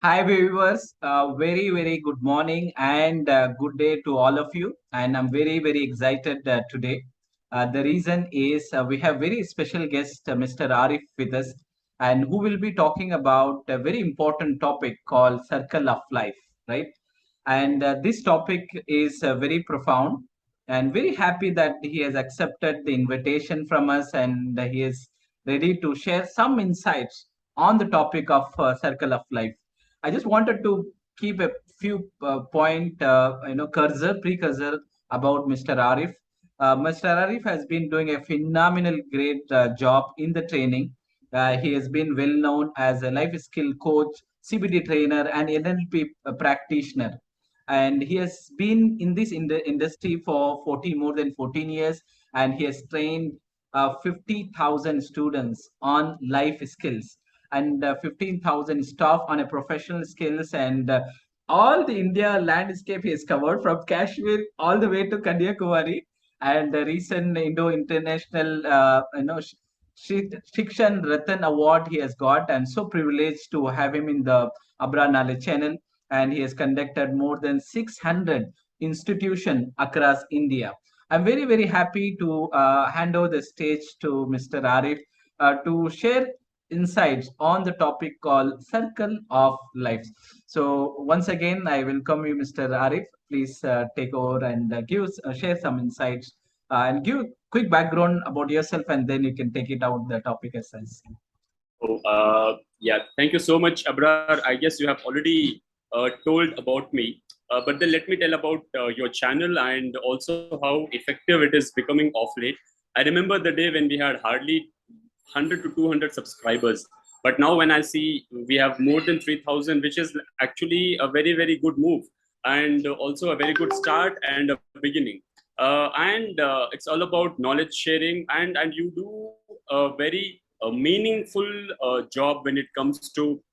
Hi, viewers. Very good morning and good day to all of you. And I'm very excited today. The reason is we have very special guest, Mr. Arif, with us, and who will be talking about a very important topic called Circle of Life, right? And this topic is very profound, and very happy that he has accepted the invitation from us, and he is ready to share some insights on the topic of Circle of Life. I just wanted to keep a few precursor about Mr. Arif. Mr. Arif has been doing a phenomenal, great job in the training. He has been well known as a life skill coach, CBD trainer, and NLP practitioner. And he has been in this industry for 14, more than 14 years, and he has trained 50,000 students on life skills and 15,000 staff on a professional skills and all the India landscape he has covered from Kashmir all the way to Kanyakumari and the recent Indo International Shikshan Ratan Award he has got. I'm so privileged to have him in the Abrar Knowledge channel, and he has conducted more than 600 institutions across India. I'm very happy to hand over the stage to Mr. Arif to share insights on the topic called Circle of Life. So once again, I welcome you, Mr. Arif. Please take over and share some insights and give quick background about yourself, and then you can take it out the topic as such. Yeah, thank you so much, Abrar. I guess you have already told about me, but then let me tell about your channel and also how effective it is becoming off late. I remember the day when we had hardly 100 to 200 subscribers, but now when I see we have more than 3,000, which is actually a very good move and also a very good start and a beginning. And it's all about knowledge sharing, and you do a very meaningful job when it comes to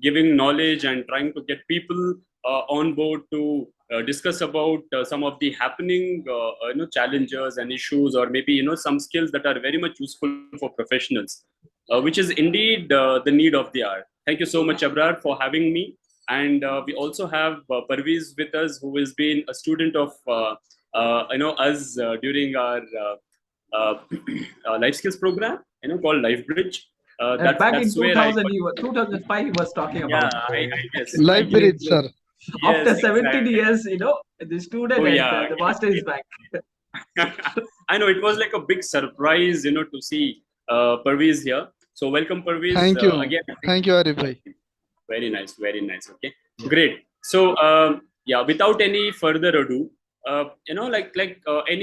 giving knowledge and trying to get people on board to discuss about some of the happening challenges and issues, or maybe some skills that are very much useful for professionals, which is indeed the need of the hour. Thank you so much, Abrar, for having me. And we also have Parviz with us, who has been a student of us during our uh, life skills program, called Life Bridge. Back in That's where I 2000, got. 2005, he was talking Yeah, about. I Live guess. bridge, sir. After Yes, 17 exactly. years, the student Oh and yeah. the master is back. I know it was like a big surprise, to see Parviz here. So welcome, Parviz, Thank you. again. Thank you, Arif bhai. Very nice, very nice. Okay, Yeah. great. So yeah, without any further ado,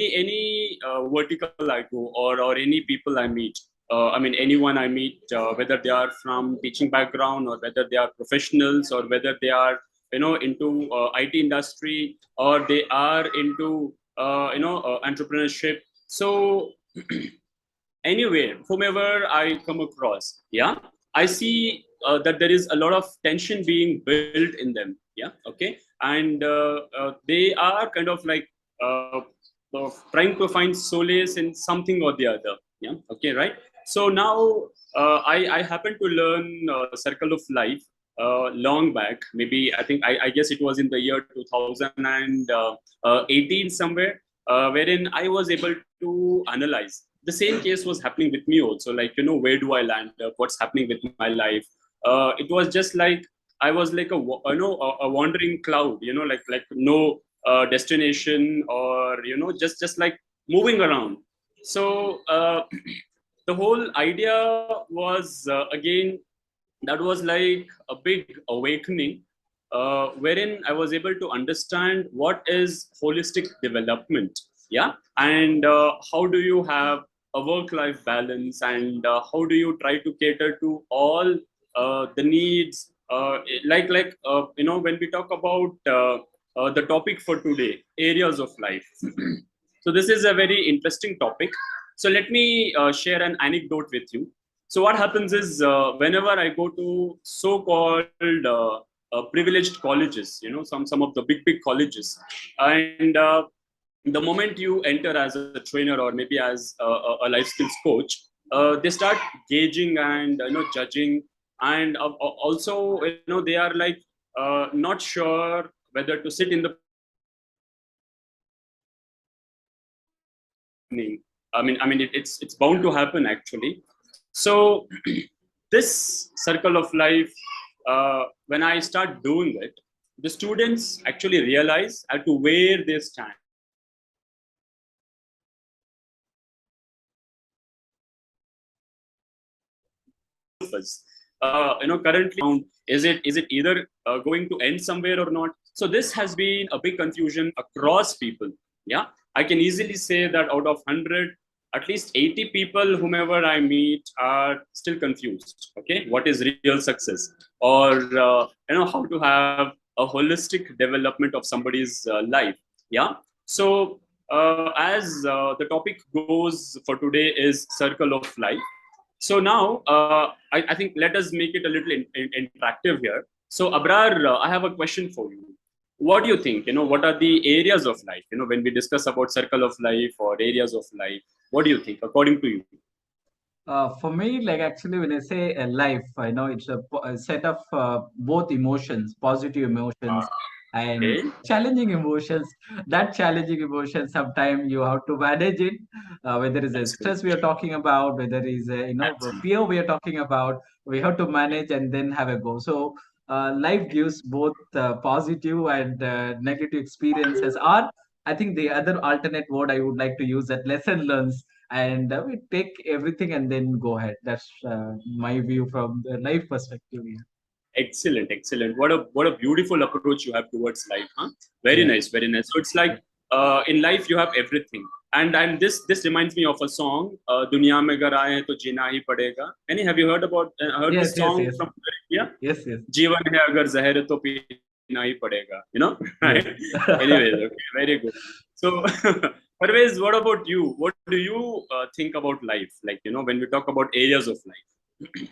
any vertical I go, or any people I meet. I mean, anyone I meet, whether they are from teaching background, or whether they are professionals, or whether they are into IT industry, or they are into entrepreneurship. So anywhere, whomever I come across, yeah, I see that there is a lot of tension being built in them, yeah, okay. And they are kind of like trying to find solace in something or the other, yeah, okay, right. So now I happen to learn Circle of Life long back. Maybe I guess it was in the year 2018 somewhere, wherein I was able to analyze the same case was happening with me also. Like, where do I land up? What's happening with my life? It was just like I was like a wandering cloud. Like no destination, or just like moving around. So the whole idea was again, that was like a big awakening, wherein I was able to understand what is holistic development, yeah, and how do you have a work-life balance, and how do you try to cater to all the needs, when we talk about the topic for today, areas of life. So this is a very interesting topic. So let me share an anecdote with you. So what happens is, whenever I go to so-called privileged colleges, some of the big colleges, and the moment you enter as a trainer, or maybe as a life skills coach, they start gauging and judging and also they are like not sure whether to sit in the it's bound to happen actually. So this circle of life, when I start doing it, the students actually realize as to where they stand. Currently, is it either going to end somewhere or not? So this has been a big confusion across people. Yeah, I can easily say that out of 100, at least 80 people whomever I meet are still confused. Okay, what is real success, or how to have a holistic development of somebody's life. Yeah. So as the topic goes for today is circle of life. So now, I think let us make it a little interactive here. So Abrar, I have a question for you. What do you think? What are the areas of life? When we discuss about circle of life or areas of life, what do you think, according to you? For me, like actually, when I say a life, I know it's a set of both emotions, positive emotions and Okay, challenging emotions. That challenging emotion, sometimes you have to manage it, whether it's a stress we absolutely, are talking about, whether it's a, a absolutely, fear we are talking about, we have to manage and then have a go. So life gives both positive and negative experiences. Or I think the other alternate word I would like to use that lesson learns, and we take everything and then go ahead. That's my view from the life perspective here. excellent, excellent. What a beautiful approach you have towards life, huh? Very Yeah, nice, very nice. So it's like yeah. in life you have everything, and this reminds me of a song, "Duniya mein agar aaye to jeena hi padega." Any have you heard Yes, this yes, song yes, from India? yes, yes, जीवन है अगर जहर तो पीना ही पड़ेगा, right? yes. Anyways, okay, very good. So Parvez, what about you? What do you think about life, like when we talk about areas of life?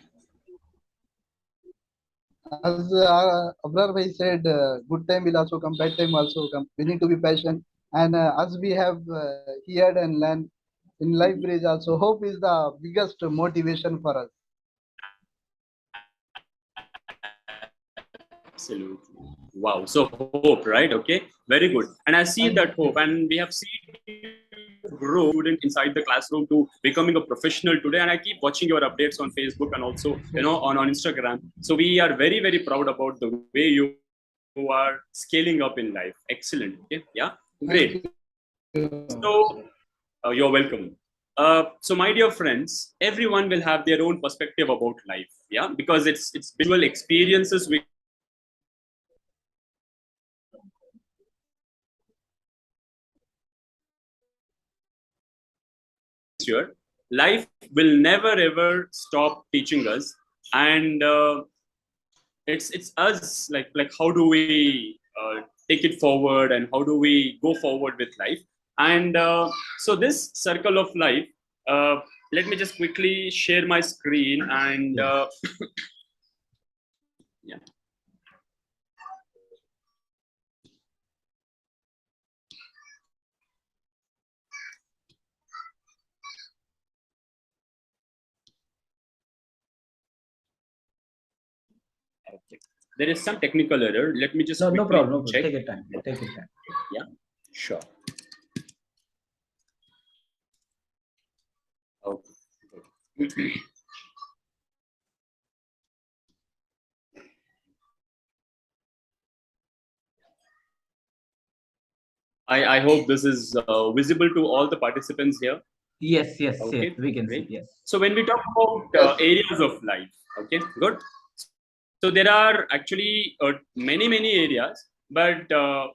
As Abrar bhai said, good time will also come, bad time also come. We need to be patient, and as we have heard and learned in life bridge also, hope is the biggest motivation for us. Absolutely. Wow. So hope, right? Okay. Very good. And I see Thank that hope, you. and we have seen you grow student inside the classroom to becoming a professional today. And I keep watching your updates on Facebook and also, on Instagram. So we are very, very proud about the way you are scaling up in life. Excellent. Okay. Yeah. Thank Great. you. So you're welcome. So my dear friends, everyone will have their own perspective about life. Yeah, because it's visual experiences we sure life will never ever stop teaching us, and it's us, like how do we take it forward and how do we go forward with life. And so this circle of life, uh, let me just quickly share my screen, and Yes. yeah. Okay. There is some technical error, let me just No, no quickly problem. No problem. check. Take your time. Take your time. Yeah, sure. Okay. I hope this is visible to all the participants here. Yes, yes, yes. Okay, We can see. great. Yes. So when we talk about Yes. areas of life, okay, good. So there are actually many areas, but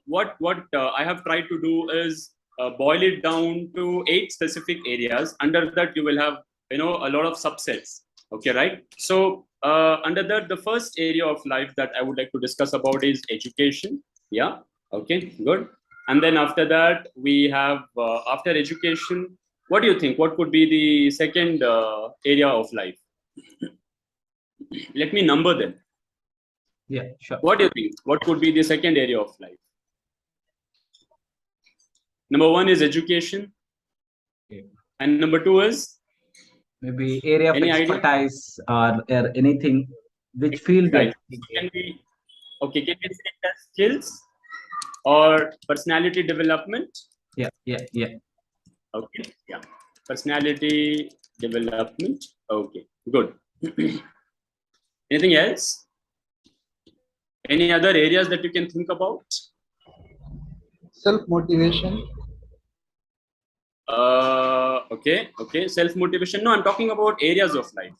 what I have tried to do is boil it down to 8 specific areas. Under that, you will have a lot of subsets. Okay, right? So under that, the first area of life that I would like to discuss about is education. Yeah. Okay. Good. And then after that, we have after education. What do you think? What could be the second area of life? Let me number them. Yeah, sure. What do you think? What could be the second area of life? Number one is education, Okay. and number two is Maybe area of any idea? expertise or anything. Which field we are Right. taking So here? can we say it as skills or personality development? Yeah, yeah, yeah. Okay, yeah. Personality development. Okay, good. Anything else? Any other areas that you can think about? Self-motivation. Okay. Self motivation. No, I'm talking about areas of life.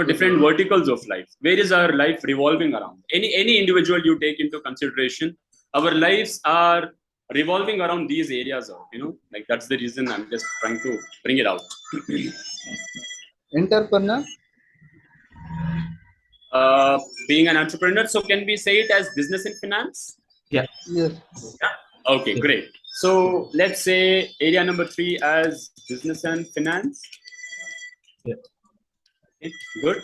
Different verticals of life. Where is our life revolving around? Any individual you take into consideration, our lives are revolving around these areas. Like that's the reason I'm just trying to bring it out. Entrepreneur. uh, Being an entrepreneur. So can we say it as business and finance? Yeah, Yes. Yeah. Okay, yeah. great. So let's say area number 3 as business and finance. Yeah. Okay, good.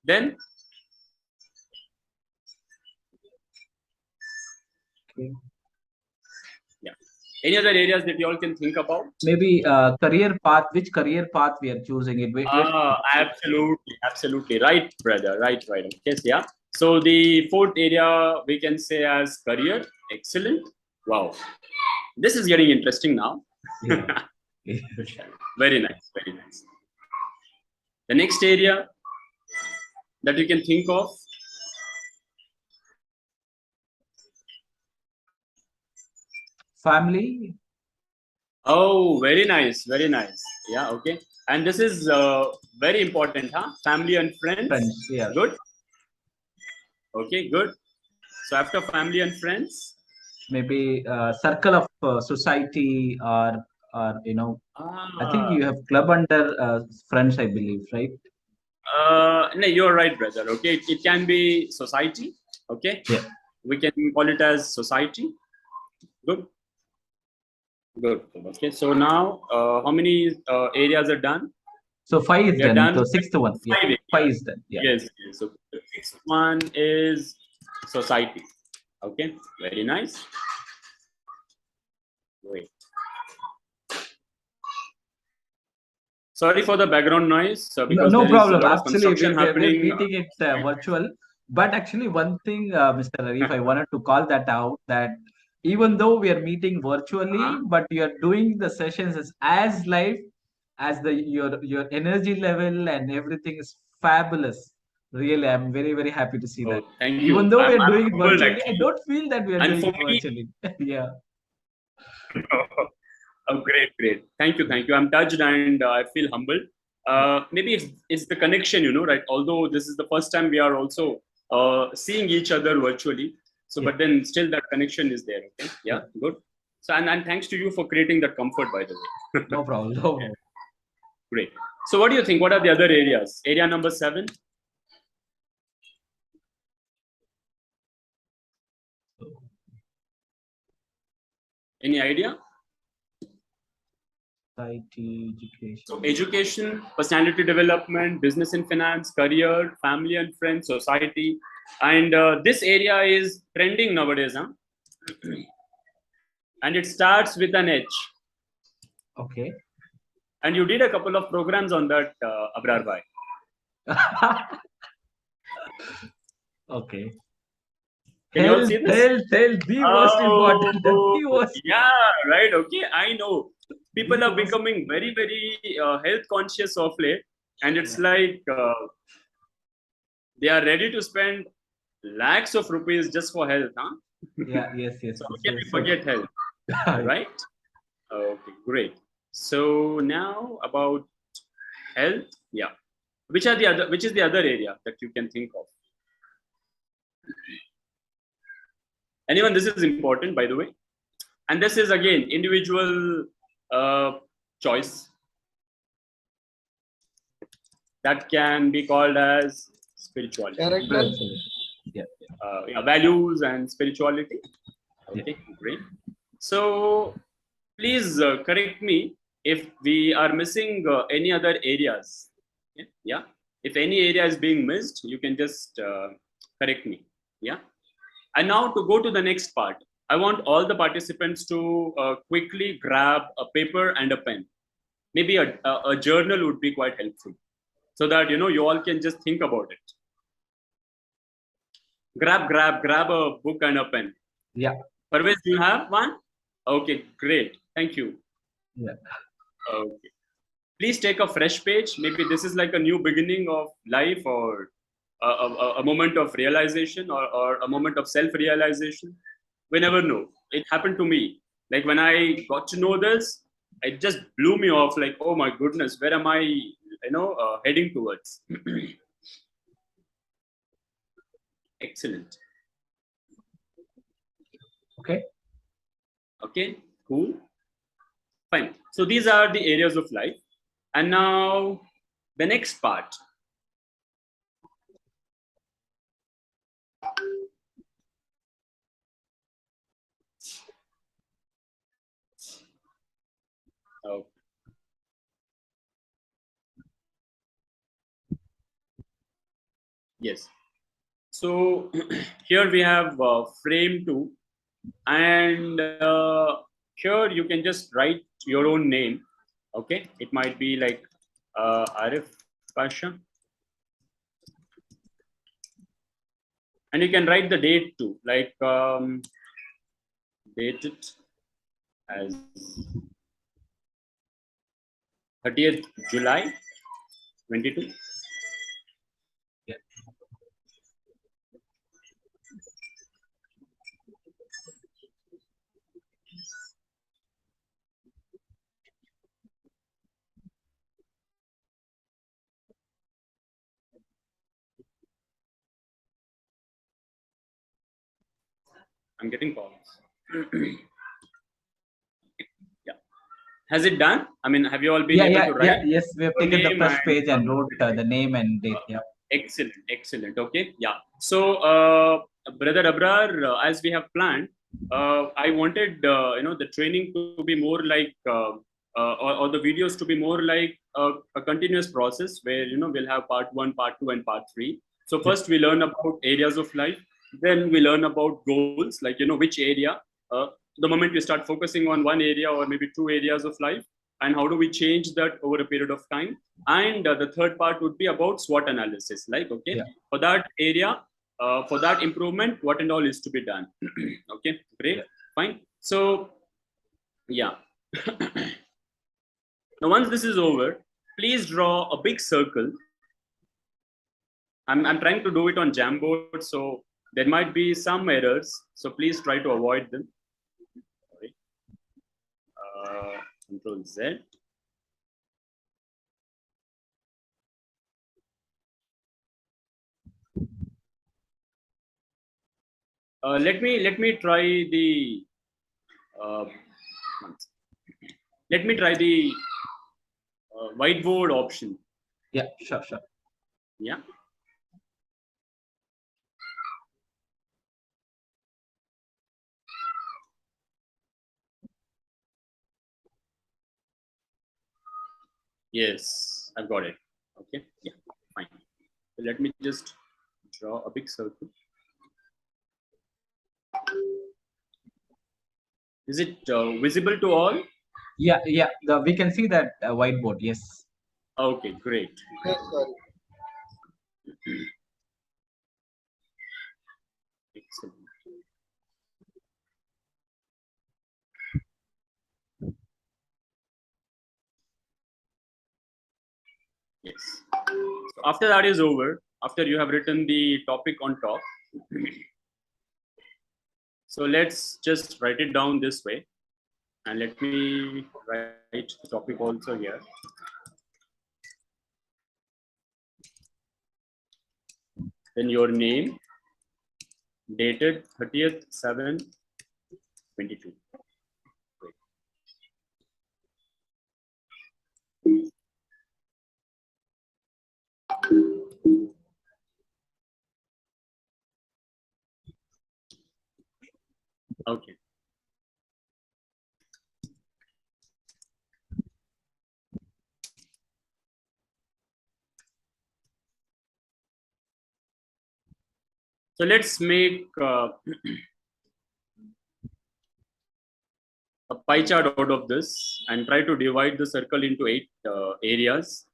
Then Okay. yeah. Any other areas that you all can think about? Maybe career path. Which career path we are choosing it? Absolutely right, brother. Right. Yes, yeah. So the fourth area we can say as career. Excellent. Wow, this is getting interesting now. Yeah. Very nice. Very nice. The next area that you can think of. Family, Oh, very nice. Very nice. Yeah. Okay. And this is very important, huh? Family and friends. friends. Yeah. Good. Okay. Good. So after family and friends. Maybe circle of society, or I think Ah, you have club under friends, I believe, right? no, you're right, brother. Okay, it can be society. Okay, Yeah. we can call it as society. Good, good. Okay, so now how many areas are done? So five is We are done. done So with sixth one. Yeah. 5 Five areas. is done. Yeah. Yes. So the sixth one is society. Okay, very nice. Great. Sorry for the background noise No, because no there is a problem. lot of Actually, construction we're happening. meeting it virtual. But actually, one thing, Mr. Arif, I wanted to call that out that even though we are meeting virtually, but you are doing the sessions as live as your energy level and everything is fabulous. Really, I'm very, very happy to see Oh, that. thank you. Even though we I'm are doing it humbled virtually, I actually. don't feel that we are And doing for it me, virtually. Yeah. oh, great. Thank you. I'm touched and I feel humbled. Maybe it's the connection, right? Although this is the first time we are also seeing each other virtually. So, Yeah. but then still that connection is there. Okay. Yeah. Yeah. Good. So, and thanks to you for creating that comfort, by the way. No problem. No problem. Great. So, what do you think? What are the other areas? Area number 7. Any idea? Society, So, education. education, personality development, business and finance, career, family and friends, society. And this area is trending nowadays, huh? And it starts with an H. Okay. And you did a couple of programs on that, Abrar bhai. Okay. Can you all see this? Health, the most Oh, important, the most. yeah, right. Okay, I know. People are becoming very, very health conscious of late, and it's like they are ready to spend lakhs of rupees just for health, huh? Yeah, yes, yes, So how yes, can yes. we forget health, So, right? Okay, great. So now about health, yeah. Which is the other area that you can think of? Anyone? This is important, by the way. And this is again individual uh, choice that can be called as spirituality. Character. yeah, Yeah, values and spirituality. yeah. Okay, great. So please correct me if we are missing any other areas. Yeah. If any area is being missed, you can just correct me. Yeah. And now to go to the next part, I want all the participants to quickly grab a paper and a pen. Maybe a journal would be quite helpful so that you all can just think about it. Grab a book and a pen. Yeah. Parvez, do you have one? Okay, great. Thank you. Yeah. Okay. Please take a fresh page. Maybe this is like a new beginning of life, or a moment of realization, or a moment of self-realization. We never know. It happened to me. Like when I got to know this, it just blew me off. Like, oh my goodness, where am I, heading towards? Excellent. Okay. Okay, cool. Fine. So these are the areas of life. And now the next part. Oh, yes. So here we have frame 2, and here you can just write your own name. Okay, it might be like Arif Pasha, and you can write the date too, like date it as 30th July 22. Yeah. I'm getting calls. Yeah. Has it done? I mean, have you all been able to Yeah. write Yes, we have your taken the name fresh and page and wrote the name and date. Yeah. excellent, excellent. Okay, yeah. So, brother Abrar, as we have planned, I wanted the training to be more like, or the videos to be more like a continuous process where we'll have part 1, part 2, and part 3. So Yeah. first we learn about areas of life, then we learn about goals, like which area. Uh, the moment we start focusing on one area or maybe 2 areas of life, and how do we change that over a period of time. And the third part would be about SWOT analysis, like, okay, Yeah. for that area, for that improvement, what and all is to be done. Okay, great, Yeah. fine. So yeah. Now once this is over, please draw a big circle. I'm trying to do it on Jamboard, so there might be some errors, so please try to avoid them. Sorry. Control Z. Let me try the uh, let me try the whiteboard option. Yeah. Sure. Sure. Yeah. Yes, I've got it. Okay. Yeah. Fine. So let me just draw a big circle. Is it visible to all? Yeah. Yeah. We can see that whiteboard. Yes. Okay, great. Yes, sorry. Excellent. Yes. So after that is over, after you have written the topic on top, so let's just write it down this way. And let me write the topic also here. Then your name, dated 30th 7 22. Okay. So let's make a pie chart out of this and try to divide the circle into 8 areas.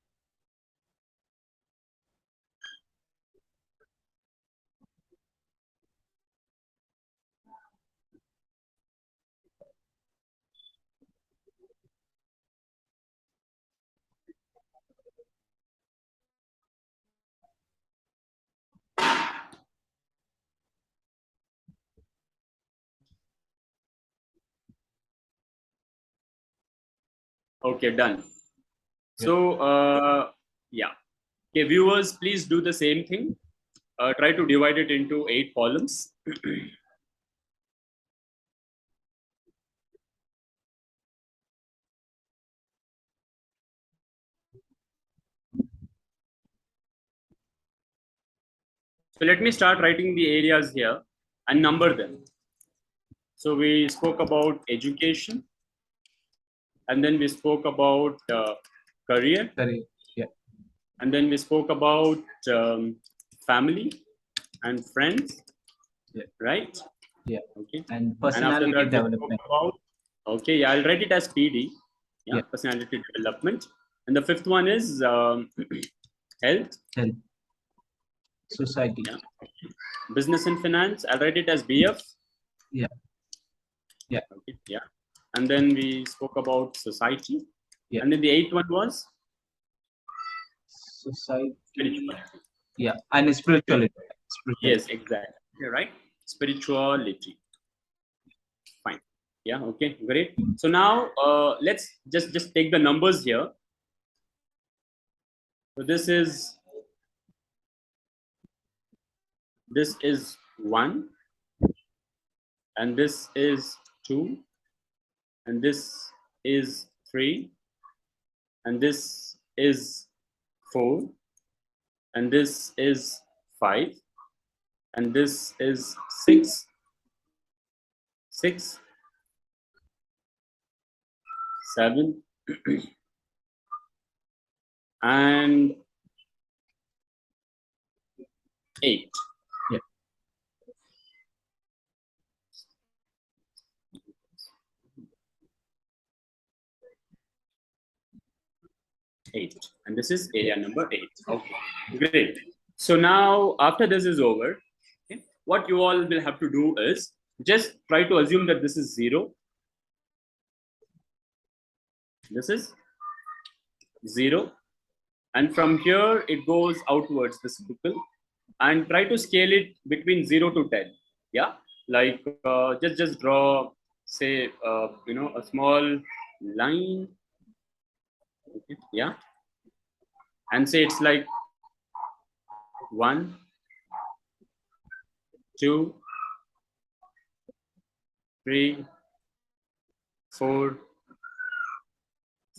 Okay, done. So, yeah. Okay, viewers, please do the same thing. Try to divide it into 8 columns. So let me start writing the areas here and number them. So we spoke about education, and then we spoke about career, Sorry. Yeah. and then we spoke about family and friends, Yeah. right? Yeah. Okay. And And after personality that, we spoke development. about, okay, yeah, I'll write it as PD, yeah, Yeah. personality development. And the fifth one is health, Health. Society. yeah, business and finance. I'll write it as BF. Yeah. Yeah. Okay, yeah. And then we spoke about society. Yeah. And then the eighth one was Society. spirituality. Yeah. And spirituality. Yes, exactly. You're right. Spirituality. Fine. Yeah. Okay. Great. So now let's just take the numbers here. So this is 1, and this is 2, and this is 3, and this is 4, and this is 5, and this is 6, 7, and 8. Yeah. And this is area number 8. Okay, great. So now after this is over, okay, what you all will have to do is just try to assume that this is 0. This is 0, and from here it goes outwards the circle, and try to scale it between 0 to 10. Yeah, like just draw, say, a small line. Okay. Yeah, and say it's like 1, 2, 3, 4,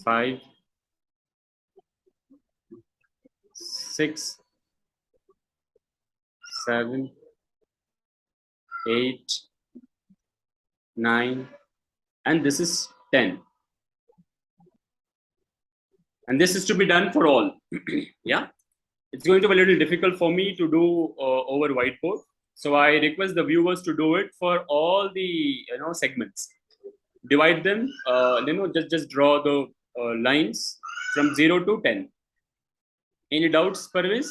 5, 6, 7, 8, 9, and this is 10. And this is to be done for all. Yeah, it's going to be a little difficult for me to do over whiteboard. So I request the viewers to do it for all the segments. Divide them. Just draw the lines from 0 to 10. Any doubts, Parvez?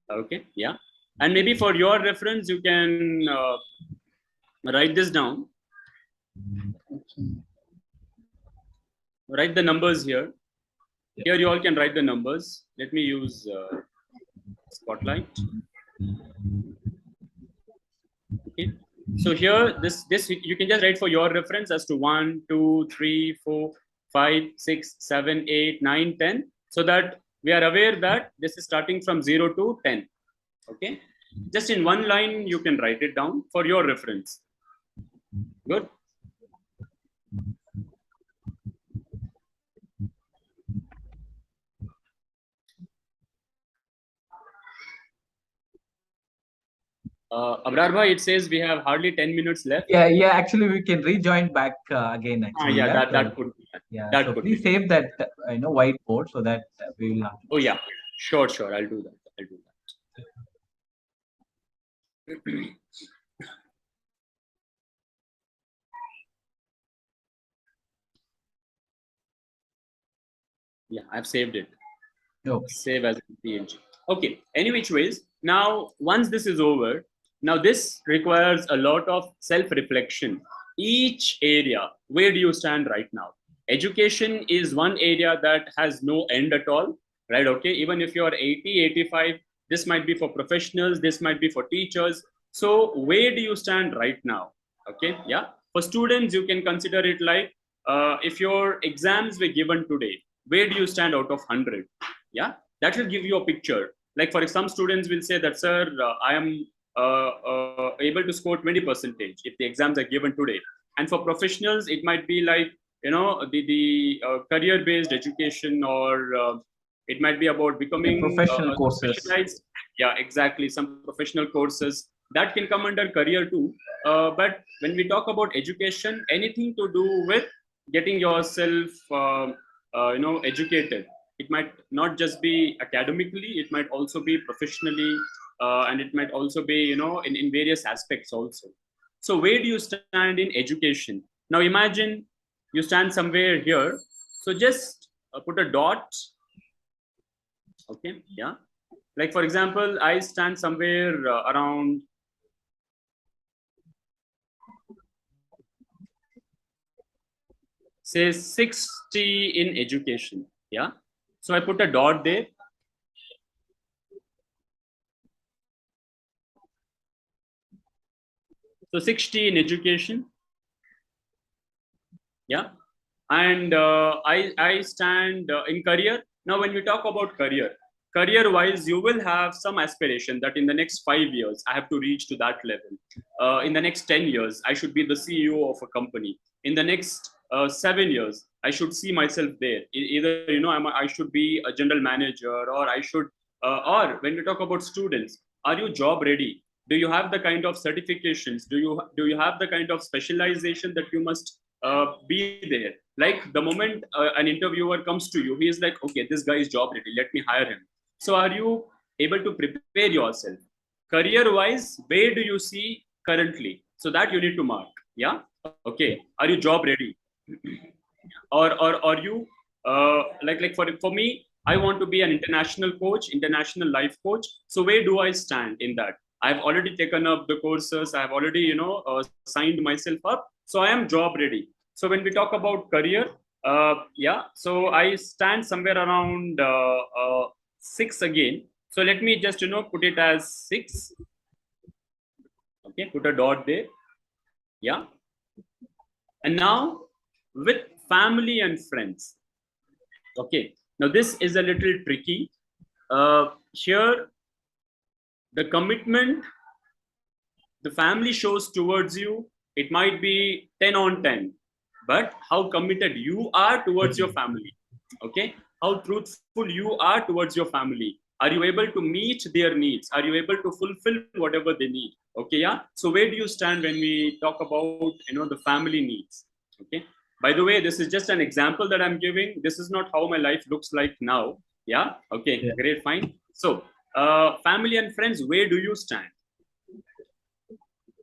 Okay, yeah. And maybe for your reference, you can write this down. Write the numbers here. Here you all can write the numbers. Let me use Spotlight. Okay. So here, this you can just write for your reference as to 1, 2, 3, 4, 5, 6, 7, 8, 9, 10, so that we are aware that this is starting from 0 to 10. Okay. Just in one line, you can write it down for your reference. Good. Abrar bhai, it says we have hardly 10 minutes left. Yeah. Actually, we can rejoin back again. Actually, yeah, that could be. Yeah. That so could please be. save that whiteboard so that we will have. Oh yeah, sure. I'll do that. Yeah, I've saved it. Okay. Save as PNG. Okay. Any which ways. Now, once this is over, now this requires a lot of self-reflection. Each area, where do you stand right now? Education is one area that has no end at all, right? Okay. Even if you're 80, 85, this might be for professionals, this might be for teachers. So where do you stand right now? Okay. Yeah. For students, you can consider it like if your exams were given today, where do you stand out of 100? Yeah, that will give you a picture. Like for some students will say that, sir, I am able to score 20 percentage if the exams are given today. And for professionals, it might be like, the career based education, or it might be about The becoming professional courses. specialized. Yeah, exactly. Some professional courses that can come under career too. But when we talk about education, anything to do with getting yourself, educated. It might not just be academically; it might also be professionally, and it might also be, in various aspects also. So where do you stand in education? Now imagine you stand somewhere here. So just put a dot. Okay, yeah. Like for example, I stand somewhere around, say, 60 in education. Yeah. So I put a dot there. So 60 in education. Yeah. And I stand in career. Now when we talk about career wise, you will have some aspiration that in the next 5 years I have to reach to that level. In the next 10 years I should be the CEO of a company. In the next 7 years I should see myself there. Either, I should be a general manager, or I should, or when we talk about students, are you job ready? Do you have the kind of certifications? Do you have the kind of specialization that you must be there? Like the moment an interviewer comes to you, he is like, okay, this guy is job ready, let me hire him. So are you able to prepare yourself career wise? Where do you see currently? So that you need to mark. Yeah. Okay, are you job ready? Or are you, like for me, I want to be an international coach, international life coach. So where do I stand in that? I've already taken up the courses, I've already, signed myself up, so I am job ready. So when we talk about career, yeah, so I stand somewhere around 6 again. So let me just, put it as 6. Okay, put a dot there. Yeah. And now with family and friends. Okay, now this is a little tricky. Here, the commitment the family shows towards you, it might be 10 on 10, but how committed you are towards your family. Okay, how truthful you are towards your family. Are you able to meet their needs? Are you able to fulfill whatever they need? Okay, yeah. So where do you stand when we talk about, the family needs? Okay. By the way, this is just an example that I'm giving. This is not how my life looks like now. Yeah. Okay. Yeah. Great. Fine. So, family and friends, where do you stand?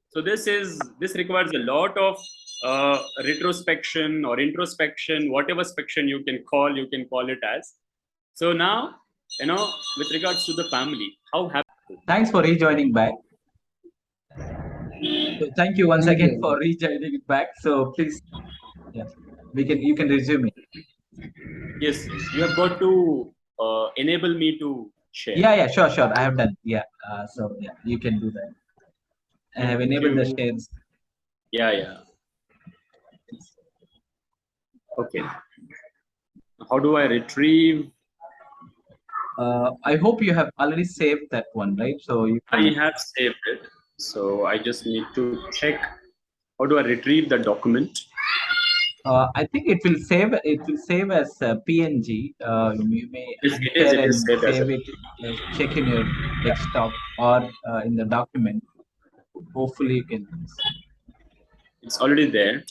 So this requires a lot of retrospection or introspection, whatever spection you can call it as. So now, with regards to the family, how happy? Thanks for rejoining back. So thank you once Thank again you. for rejoining back. So please, yeah, you can resume it. Yes, yes, you have got to enable me to share. Yeah, yeah, sure, sure. I have done. Yeah. So yeah, you can do that. I have Thank enabled the you. shares. Yeah, yeah. Okay. How do I retrieve? I hope you have already saved that one, right? So you I can. have saved it. So I just need to check. How do I retrieve the document? I think it will save. It will save as PNG. You may share It is and saved as a. save it. Check in your desktop or in the document. Hopefully, you can. It's already there. Okay.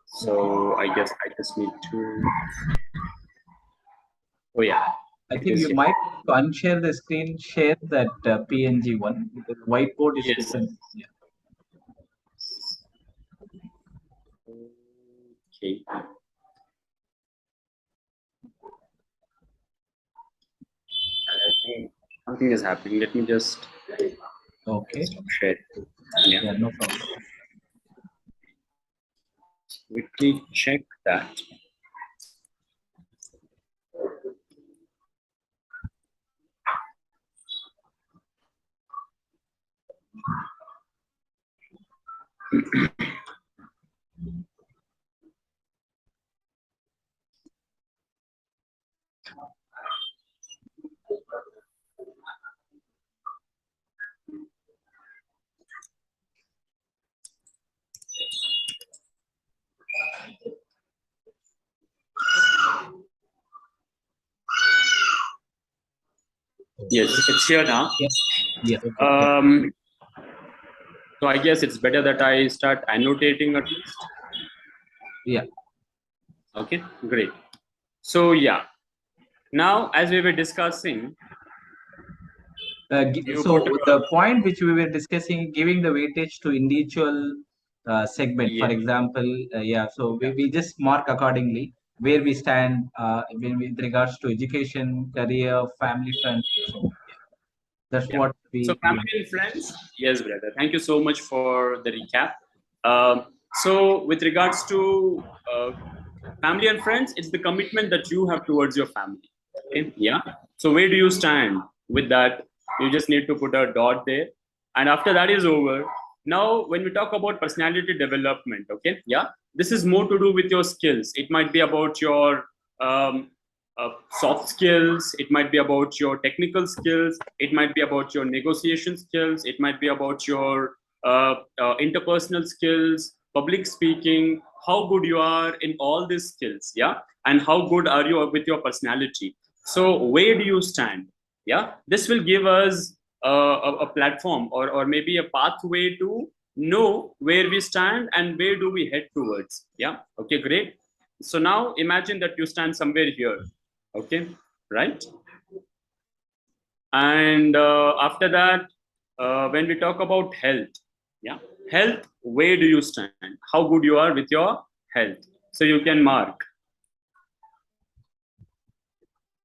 So I guess I just need to. Oh yeah, I it think is you here. might unshare the screen, share that PNG one because whiteboard is Yes. different. Yeah. Okay. I think something is happening. Let me just Okay. stop sharing. Yeah. Yeah. No problem. Quickly check that. Yes, it's here now. Yes. Yes. Okay. So I guess it's better that I start annotating at least. Yeah. Okay, great. So yeah, now as we were discussing, you So put the point which we were discussing, giving the weightage to individual segment, for yeah, example, yeah. So we just mark accordingly where we stand with regards to education, career, family, friends. So that's yeah. what So we family and friends, yes, brother. Thank you so much for the recap. So with regards to family and friends, it's the commitment that you have towards your family. Okay, yeah. So where do you stand with that? You just need to put a dot there, and after that is over. Now, when we talk about personality development, okay, yeah, this is more to do with your skills. It might be about your um, soft skills. It might be about your technical skills. It might be about your negotiation skills. It might be about your interpersonal skills, public speaking, how good you are in all these skills, yeah, and how good are you with your personality. So where do you stand? Yeah, this will give us a platform, or maybe a pathway to know where we stand and where do we head towards. Yeah, okay, great. So now imagine that you stand somewhere here, okay, right? And after that, when we talk about health, yeah, health, where do you stand, how good you are with your health? So you can mark,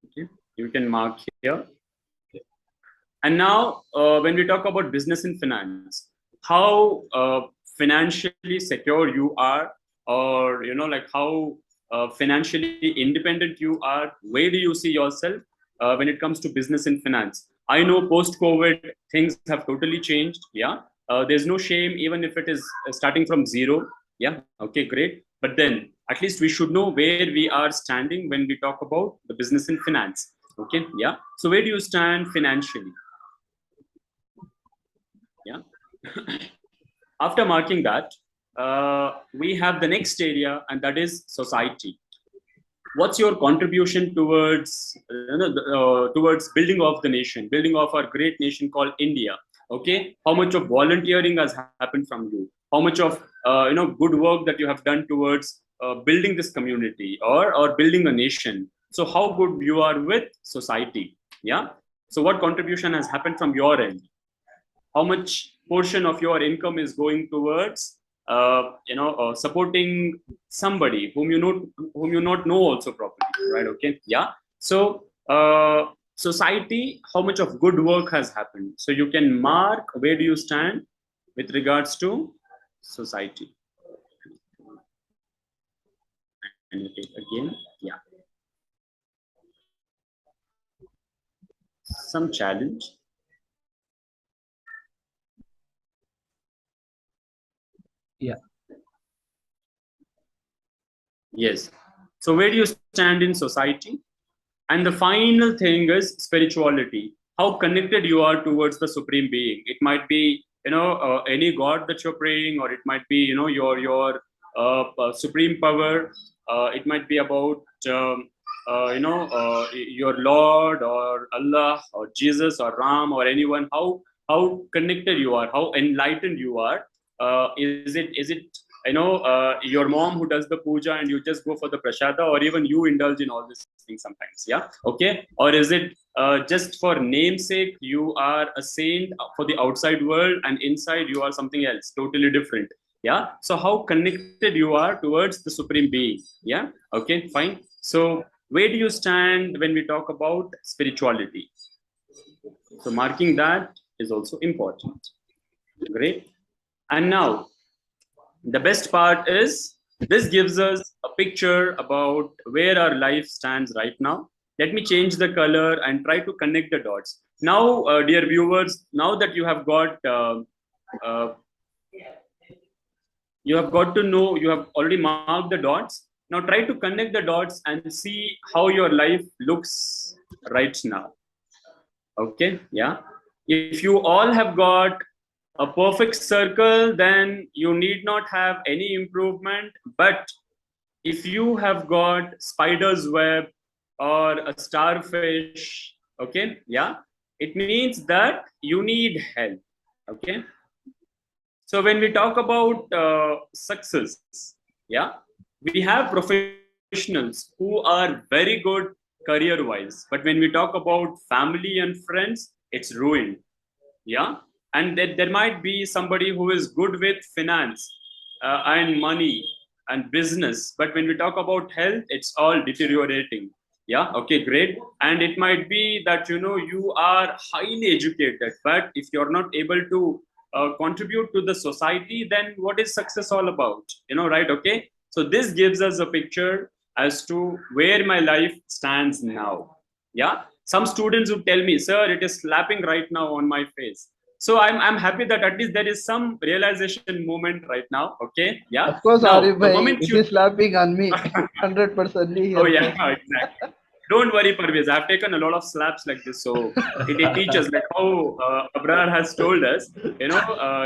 okay, you can mark here. And now when we talk about business and finance, how financially secure you are, or like how financially independent you are, where do you see yourself when it comes to business and finance? I know post covid things have totally changed, yeah. There's no shame even if it is starting from zero, yeah, okay, great. But then at least we should know where we are standing when we talk about the business and finance, okay, yeah. So where do you stand financially? Yeah. After marking that, we have the next area, and that is society. What's your contribution towards towards building of the nation, building of our great nation called India? Okay, how much of volunteering has happened from you? How much of good work that you have done towards building this community, or building a nation? So how good you are with society? Yeah. So what contribution has happened from your end? How much portion of your income is going towards supporting somebody whom you not know also properly, right? Okay, yeah. So society, how much of good work has happened? So you can mark where do you stand with regards to society. And you take again, yeah, some challenge. Yeah. Yes. So where do you stand in society? And the final thing is spirituality. How connected you are towards the supreme being. It might be any god that you're praying, or it might be your supreme power. It might be about your Lord or Allah or Jesus or Ram or anyone. How connected you are, how enlightened you are. Is it your mom who does the puja and you just go for the prashada, or even you indulge in all these things sometimes, yeah, okay? Or is it just for namesake, you are a saint for the outside world and inside you are something else totally different, yeah? So how connected you are towards the supreme being, yeah, okay, fine. So where do you stand when we talk about spirituality? So marking that is also important. Great. And now the best part is this gives us a picture about where our life stands right now. Let me change the color and try to connect the dots. Now, dear viewers, now that uh, you have got to know, you have already marked the dots. Now try to connect the dots and see how your life looks right now. Okay, yeah. If you all have got a perfect circle, then you need not have any improvement. But if you have got spider's web or a starfish, okay, yeah, it means that you need help. Okay. So when we talk about success, yeah, we have professionals who are very good career-wise, but when we talk about family and friends, it's ruined. Yeah, and there might be somebody who is good with finance and money and business, but when we talk about health, it's all deteriorating. Yeah, okay, great. And it might be that you are highly educated, but if you're not able to contribute to the society, then what is success all about? Right? Okay, so this gives us a picture as to where my life stands now. Yeah, some students would tell me, sir, it is slapping right now on my face. So I'm happy that at least there is some realization moment right now. Okay, yeah. Of course, Now Arif the bhai, moment it you is slapping on me. 100% oh here, yeah, bro. exactly. Don't worry, Parvez. I've taken a lot of slaps like this, so it teaches like how Abrar has told us. He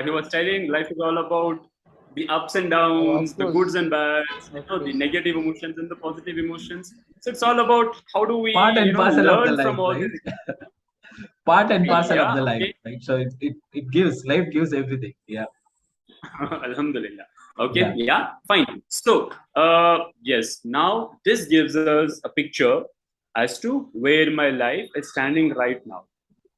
was telling life is all about the ups and downs, Of the goods course, and bads, of the course. negative emotions and the positive emotions. So it's all about how do we, Part and parcel of the learn life, from all right? these. Part and Exactly. parcel of Yeah. the life, Okay. right? So it gives life gives everything. Yeah, Alhamdulillah. Okay, yeah. yeah, fine. So, yes, now this gives us a picture as to where my life is standing right now.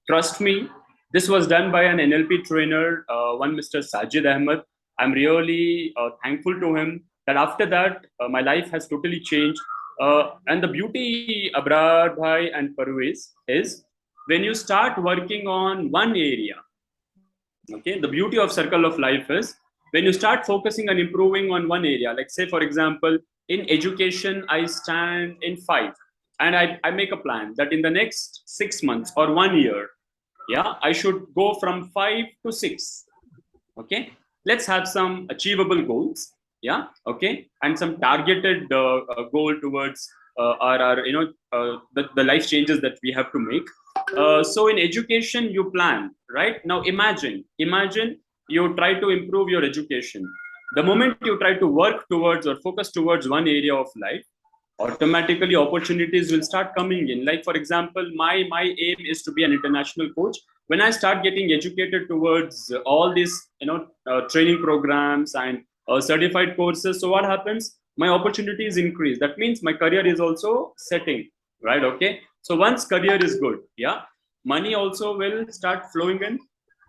Trust me, this was done by an NLP trainer, one Mr. Sajid Ahmed. I'm really thankful to him that after that, my life has totally changed. And the beauty, Abrar Bhai and Parvez, is when you start working on one area. Okay, the beauty of circle of life is when you start focusing on improving on one area, like say for example in education I stand in 5, and I make a plan that in the next 6 months or 1 year, yeah, I should go from 5 to 6. Okay, let's have some achievable goals. Yeah, okay, and some targeted goal towards the life changes that we have to make. So in education you plan, right? Now imagine you try to improve your education. The moment you try to work towards or focus towards one area of life, automatically opportunities will start coming in. Like for example, my aim is to be an international coach. When I start getting educated towards all these training programs and certified courses, so what happens, my opportunities increase. That means my career is also setting, right? Okay, so once career is good, yeah, money also will start flowing in.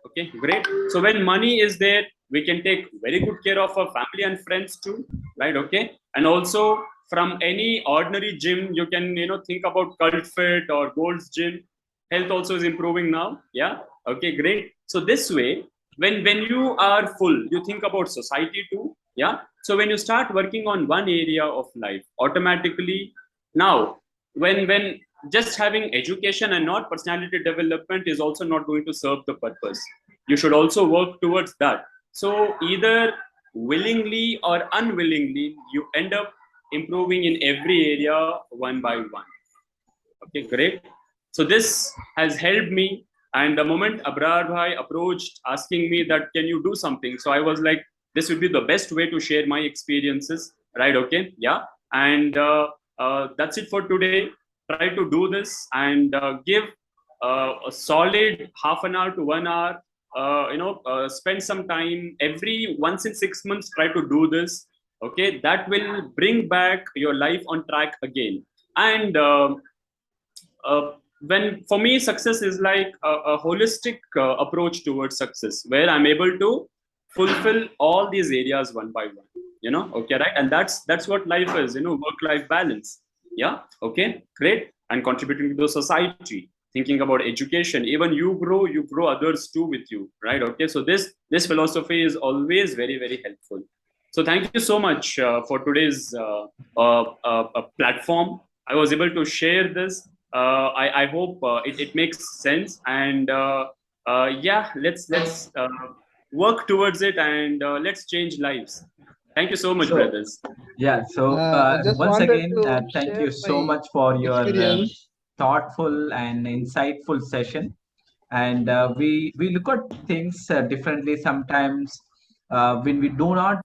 Okay, great. So when money is there, we can take very good care of our family and friends too, right? Okay, and also from any ordinary gym you can think about cult fit or gold's gym. Health also is improving now. Yeah, okay, great. So this way, when you are full, you think about society too. Yeah, so when you start working on one area of life, automatically now, when just having education and not personality development is also not going to serve the purpose. You should also work towards that. So either willingly or unwillingly, you end up improving in every area one by one. Okay, great. So this has helped me. And the moment Abrar bhai approached asking me that can you do something, so I was like, this would be the best way to share my experiences, right? Okay, yeah. And that's it for today. Try to do this and give a solid half an hour to 1 hour. Spend some time every once in 6 months. Try to do this. Okay, that will bring back your life on track again. And when for me success is like a holistic approach towards success, where I'm able to fulfill all these areas one by one. Okay, right? And that's what life is. Work life balance. Yeah, okay, great. And contributing to the society, thinking about education. Even you grow others too with you, right? Okay, so this philosophy is always very very helpful. So thank you so much for today's platform. I was able to share this. I hope it makes sense. And yeah, let's work towards it, and let's change lives. Thank you so much, So brothers. yeah, so I just once wanted again, to thank share you so my much for your experience. thoughtful and insightful session. And we look at things differently sometimes when we do not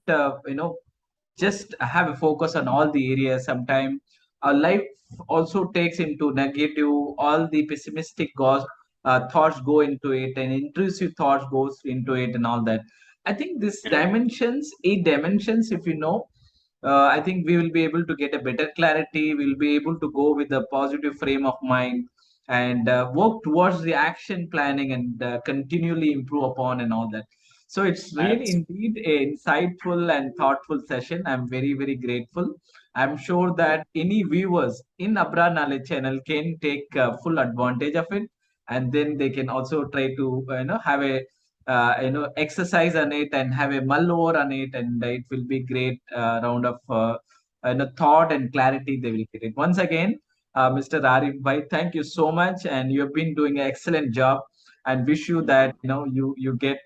just have a focus on all the areas. Sometimes our life also takes into negative all the pessimistic goals, thoughts go into it, and intrusive thoughts goes into it, and all that. I think this dimensions, 8 dimensions, if you know, I think we will be able to get a better clarity. We'll be able to go with a positive frame of mind and work towards the action planning and continually improve upon and all that. So it's really Absolutely. indeed a insightful and thoughtful session. I'm very, very grateful. I'm sure that any viewers in Abra Knowledge channel can take full advantage of it, and then they can also try to have a exercise on it and have a mull over on it, and it will be great round of thought and clarity they will get it. Once again, Mr. Arif Bhai, thank you so much, and you have been doing an excellent job. And wish you that you get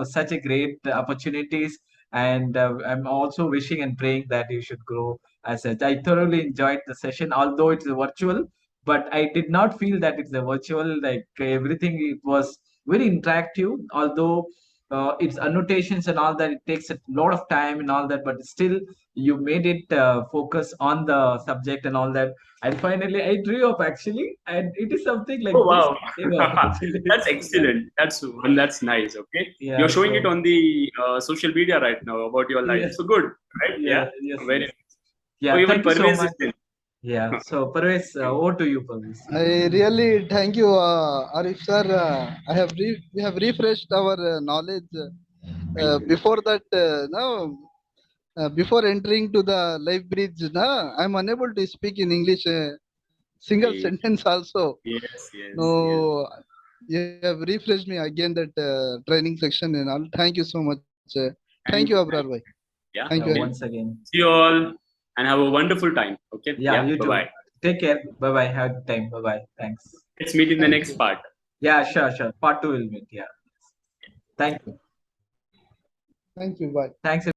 such a great opportunities. And I'm also wishing and praying that you should grow as such. I thoroughly enjoyed the session, although it's a virtual, but I did not feel that it's a virtual. Like everything, it was very interactive, although its annotations and all that, it takes a lot of time and all that, but still you made it focus on the subject and all that. And finally I drew up actually, and it is something like Oh this wow, came up actually. that's Yeah, excellent. That's nice. Okay, yeah, you're showing it so on the social media right now about your life. yeah, So good, right? yeah, Yeah, yes, very yes, nice. Oh, yeah, even thank you so Parvez is much. in. Yeah, so Parvez, over to you, Parvez. I really thank you, Arif sir. I have we have refreshed our knowledge. Thank you. Before that, no, before entering to the life bridge, no, I'm unable to speak in English single Okay. sentence also. Yes, yes, yes. No, you have refreshed me again that training section and all. Thank you so much. Thank you, Thank you. Abrar bhai. Thank you. Yeah. Thank you Yeah, very Okay. much. once again. See you all and have a wonderful time. Okay. Yeah, Yeah. you Bye too. bye. Take care. Bye bye. Have a good time. Bye bye. Thanks. Let's meet in the Thank next you. part. Yeah, sure, sure. Part two will meet. Yeah. Thank you. Thank you. Bye. Thanks.